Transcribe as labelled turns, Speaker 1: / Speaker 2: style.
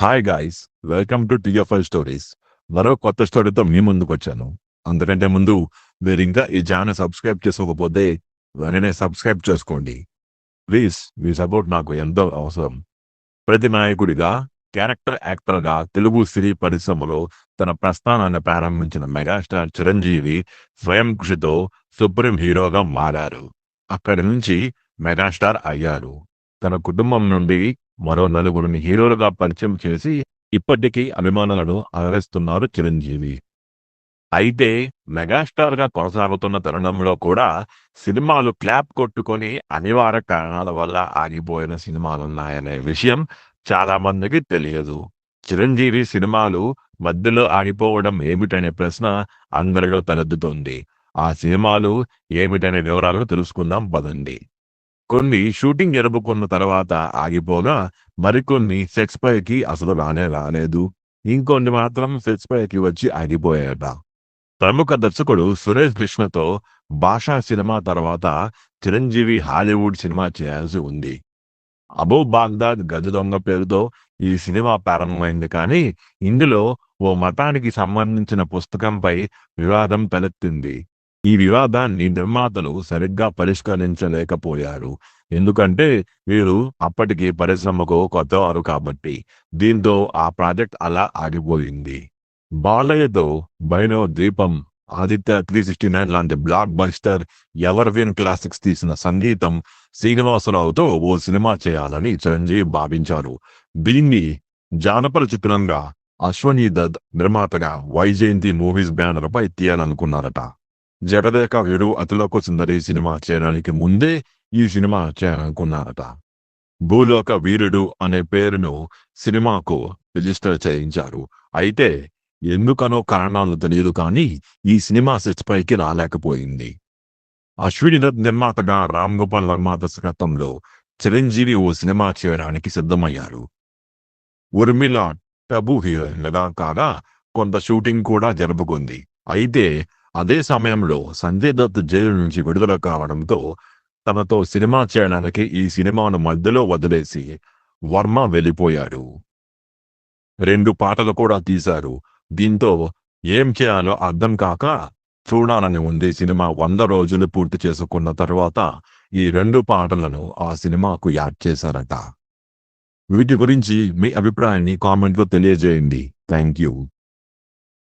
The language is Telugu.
Speaker 1: Hi guys, welcome to TFL stories. మరో కొత్త స్టోరీతో మీ ముందుకు వచ్చాను. అందుకంటే ముందు మీరు ఇంకా ఈ ఛానల్ సబ్స్క్రైబ్ చేసుకోకపోతే వెంటనే సబ్స్క్రైబ్ చేసుకోండి. ప్లీజ్, మీ సపోర్ట్ నాకు ఎంతో అవసరం. ప్రతి నాయకుడిగా, క్యారెక్టర్ యాక్టర్గా తెలుగు సినీ పరిశ్రమలో తన ప్రస్థానాన్ని ప్రారంభించిన మెగాస్టార్ చిరంజీవి స్వయం కృషితో సుప్రీం హీరోగా మారారు. అక్కడి నుంచి మెగాస్టార్ అయ్యారు. తన కుటుంబం నుండి మరో నలుగురిని హీరోలుగా పరిచయం చేసి ఇప్పటికీ అభిమానులను అలరిస్తున్నారు చిరంజీవి. అయితే మెగాస్టార్ గా కొనసాగుతున్న తరుణంలో కూడా సినిమాలు క్లాప్ కొట్టుకొని అనివార్య కారణాల వల్ల ఆగిపోయిన సినిమాలున్నాయనే విషయం చాలా మందికి తెలియదు. చిరంజీవి సినిమాలు మధ్యలో ఆగిపోవడం ఏమిటనే ప్రశ్న అందరిలో తలెత్తుతోంది. ఆ సినిమాలు ఏమిటనే వివరాలు తెలుసుకుందాం పదండి. కొన్ని షూటింగ్ జరుపుకున్న తర్వాత ఆగిపోగా, మరికొన్ని సెట్స్ పైకి అసలు రాలేదు. ఇంకొన్ని మాత్రం సెట్స్ పైకి వచ్చి ఆగిపోయాయట. ప్రముఖ దర్శకుడు సురేష్ కృష్ణతో భాషా సినిమా తర్వాత చిరంజీవి హాలీవుడ్ సినిమా చేయాల్సి ఉంది. అబూ బాగ్దాద్ గజ దొంగ పేరుతో ఈ సినిమా ప్రారంభమైంది. కానీ ఇందులో ఓ మతానికి సంబంధించిన పుస్తకంపై వివాదం తలెత్తింది. ఈ వివాదాన్ని నిర్మాతలు సరిగ్గా పరిష్కరించలేకపోయారు. ఎందుకంటే వీరు అప్పటికి పరిశ్రమకు కొత్తవారు కాబట్టి. దీంతో ఆ ప్రాజెక్ట్ అలా ఆగిపోయింది. బాలయ్యతో బైనో ద్వీపం, ఆదిత్య 369 లాంటి block buster ever win classics తీసిన సంగీతం శ్రీనివాసరావుతో ఓ సినిమా చేయాలని చిరంజీవి భావించారు. దీన్ని జానపద చిత్రంగా అశ్వనీ దత్ నిర్మాతగా వైజయంతి మూవీస్ బ్యానర్ పై తీయాలనుకున్నారట. జగదేక వీరు అతిలోక సుందరి సినిమా చేయడానికి ముందే ఈ సినిమా చేయాలనుకున్నారట. భూలోక వీరుడు అనే పేరును సినిమాకు రిజిస్టర్ చేయించారు. అయితే ఎందుకనో కారణాలు తెలియదు కానీ ఈ సినిమా సెట్స్ పైకి రాలేకపోయింది. అశ్విని దత్ నిర్మాతగా రామ్ గోపాల్ వర్మ దర్శకత్వంలో చిరంజీవి ఓ సినిమా చేయడానికి సిద్ధమయ్యారు. ఉర్మిళ టబు హీరోయిన్గా కాగా కొంత షూటింగ్ కూడా జరుపుకుంది. అయితే అదే సమయంలో సంజయ్ దత్ జైలు నుంచి విడుదల కావడంతో తనతో సినిమా చేయడానికి ఈ సినిమాను మధ్యలో వదిలేసి వర్మ వెళ్ళిపోయారు. 2 పాటలు కూడా తీశారు. దీంతో ఏం చేయాలో అర్థం కాక చూడాలని ఉంది. సినిమా 100 రోజులు పూర్తి చేసుకున్న తర్వాత ఈ 2 పాటలను ఆ సినిమాకు యాడ్ చేశారట. వీటి గురించి మీ అభిప్రాయాన్ని కామెంట్లో తెలియజేయండి. Thank you.